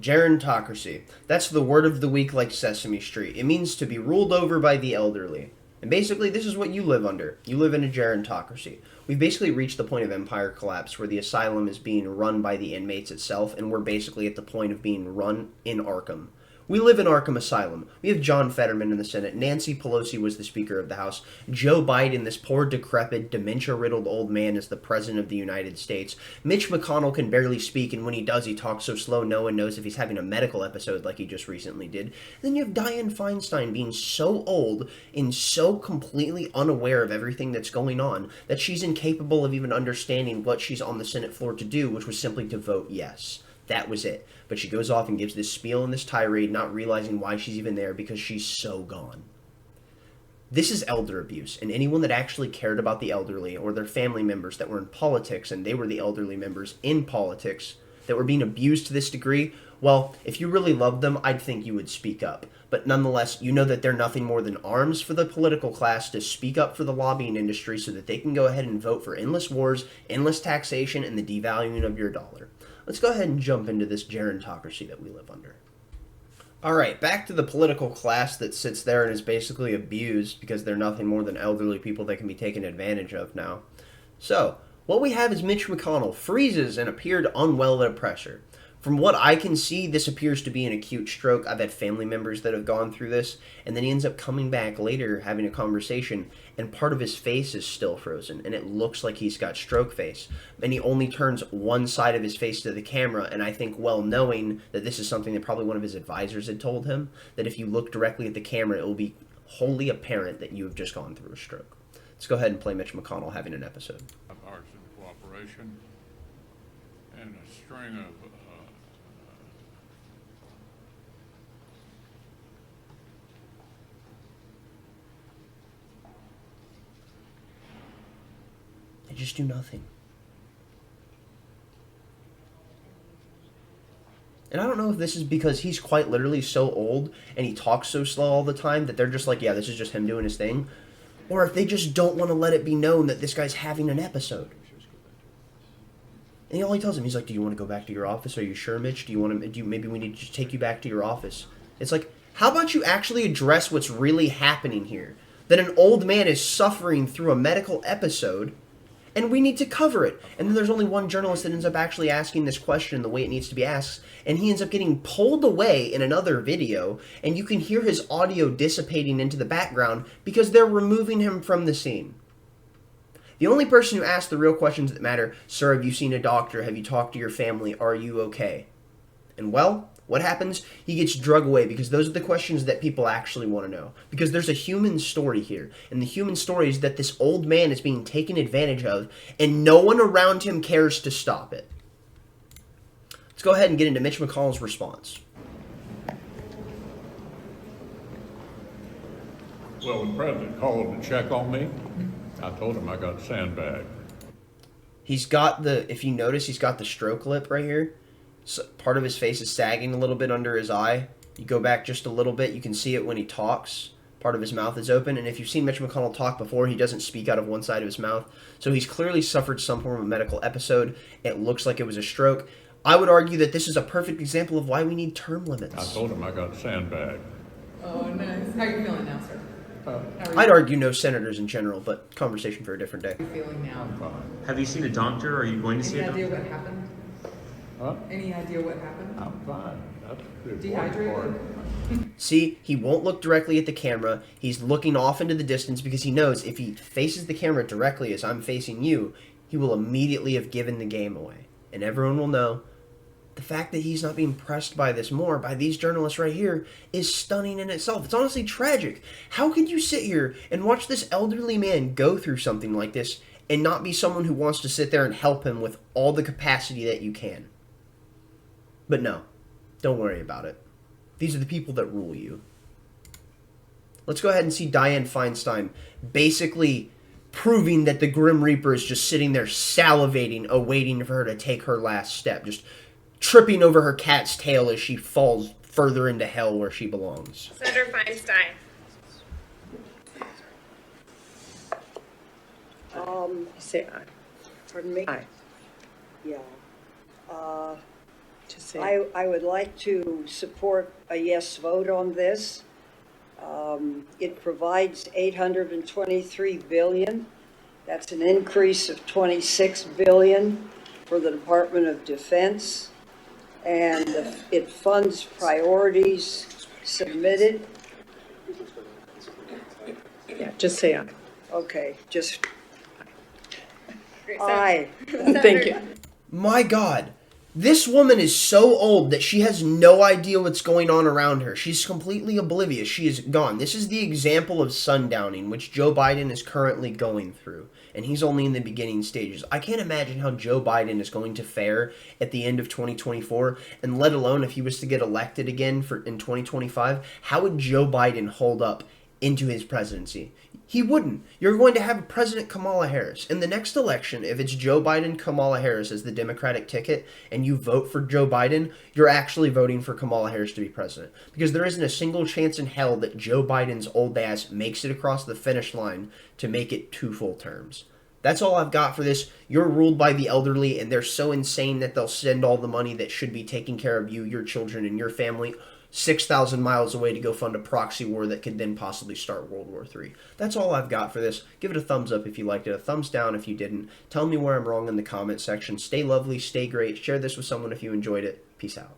Gerontocracy. That's the word of the week like Sesame Street. It means to be ruled over by the elderly. And basically, this is what you live under. You live in a gerontocracy. We've basically reached the point of empire collapse where the asylum is being run by the inmates itself, and we're basically at the point of being run in Arkham. We live in Arkham Asylum. We have John Fetterman in the Senate. Nancy Pelosi was the Speaker of the House. Joe Biden, this poor, decrepit, dementia-riddled old man, is the President of the United States. Mitch McConnell can barely speak, and when he does, he talks so slow no one knows if he's having a medical episode like he just recently did. And then you have Dianne Feinstein being so old and so completely unaware of everything that's going on that she's incapable of even understanding what she's on the Senate floor to do, which was simply to vote yes. That was it. But she goes off and gives this spiel and this tirade, not realizing why she's even there because she's so gone. This is elder abuse, and anyone that actually cared about the elderly or their family members that were in politics and they were the elderly members in politics that were being abused to this degree, well, if you really loved them, I'd think you would speak up. But nonetheless, you know that they're nothing more than arms for the political class to speak up for the lobbying industry so that they can go ahead and vote for endless wars, endless taxation, and the devaluing of your dollar. Let's go ahead and jump into this gerontocracy that we live under. Alright, back to the political class that sits there and is basically abused because they're nothing more than elderly people that can be taken advantage of now. So, what we have is Mitch McConnell freezes and appeared unwell at a pressure. From what I can see, this appears to be an acute stroke. I've had family members that have gone through this, and then he ends up coming back later having a conversation, and part of his face is still frozen, and it looks like he's got stroke face. And he only turns one side of his face to the camera, and I think well knowing that this is something that probably one of his advisors had told him, that if you look directly at the camera, it will be wholly apparent that you have just gone through a stroke. Let's go ahead and play Mitch McConnell having an episode. Arts and cooperation and a string of They just do nothing. And I don't know if this is because he's quite literally so old and he talks so slow all the time that they're just like, yeah, this is just him doing his thing. Or if they just don't want to let it be known that this guy's having an episode. And all he tells him, he's like, do you want to go back to your office? Are you sure, Mitch? Maybe we need to just take you back to your office. It's like, how about you actually address what's really happening here? That an old man is suffering through a medical episode, and we need to cover it. And then there's only one journalist that ends up actually asking this question the way it needs to be asked, and he ends up getting pulled away in another video, and you can hear his audio dissipating into the background because they're removing him from the scene. The only person who asks the real questions that matter, sir, have you seen a doctor? Have you talked to your family? Are you okay? And well, what happens? He gets drug away because those are the questions that people actually want to know. Because there's a human story here. And the human story is that this old man is being taken advantage of and no one around him cares to stop it. Let's go ahead and get into Mitch McConnell's response. well, the president called to check on me. I told him I got sandbagged. He's got the, if you notice, he's got the stroke lip right here. So part of his face is sagging a little bit under his eye. You go back just a little bit, you can see it when he talks. Part of his mouth is open, and if you've seen Mitch McConnell talk before, he doesn't speak out of one side of his mouth. So he's clearly suffered some form of medical episode. It looks like it was a stroke. I would argue that this is a perfect example of why we need term limits. I told him I got sandbagged. Oh, nice. How are you feeling now, sir? I'd argue no senators in general, but conversation for a different day. How are you feeling now? I'm fine. Have you seen a doctor? Are you going to see Any a idea doctor? what happened? Huh? Any idea what happened? I'm fine. That's the important Dehydrated? part. See, he won't look directly at the camera. He's looking off into the distance because he knows if he faces the camera directly as I'm facing you, he will immediately have given the game away. And everyone will know the fact that he's not being pressed by this more, by these journalists right here, is stunning in itself. It's honestly tragic. How could you sit here and watch this elderly man go through something like this and not be someone who wants to sit there and help him with all the capacity that you can? But no, don't worry about it. These are the people that rule you. Let's go ahead and see Dianne Feinstein basically proving that the Grim Reaper is just sitting there salivating, awaiting for her to take her last step, just tripping over her cat's tail as she falls further into hell where she belongs. Senator Feinstein. Say aye. Pardon me? Aye. Yeah. Just say I would like to support a yes vote on this. It provides $823 billion. That's an increase of $26 billion for the Department of Defense. And it funds priorities submitted. yeah, just say aye. Okay, just aye. Thank you. My God, this woman is so old that she has no idea what's going on around her. She's completely oblivious. She is gone. This is the example of sundowning, which Joe Biden is currently going through. And he's only in the beginning stages. I can't imagine how Joe Biden is going to fare at the end of 2024, and let alone if he was to get elected again in 2025, how would Joe Biden hold up into his presidency? He wouldn't. You're going to have President Kamala Harris. In the next election, if it's Joe Biden, Kamala Harris as the Democratic ticket, and you vote for Joe Biden, you're actually voting for Kamala Harris to be president. Because there isn't a single chance in hell that Joe Biden's old ass makes it across the finish line to make it 2 full terms. That's all I've got for this. You're ruled by the elderly, and they're so insane that they'll send all the money that should be taking care of you, your children, and your family 6,000 miles away to go fund a proxy war that could then possibly start World War III. That's all I've got for this. Give it a thumbs up if you liked it, a thumbs down if you didn't. Tell me where I'm wrong in the comment section. Stay lovely, stay great. Share this with someone if you enjoyed it. Peace out.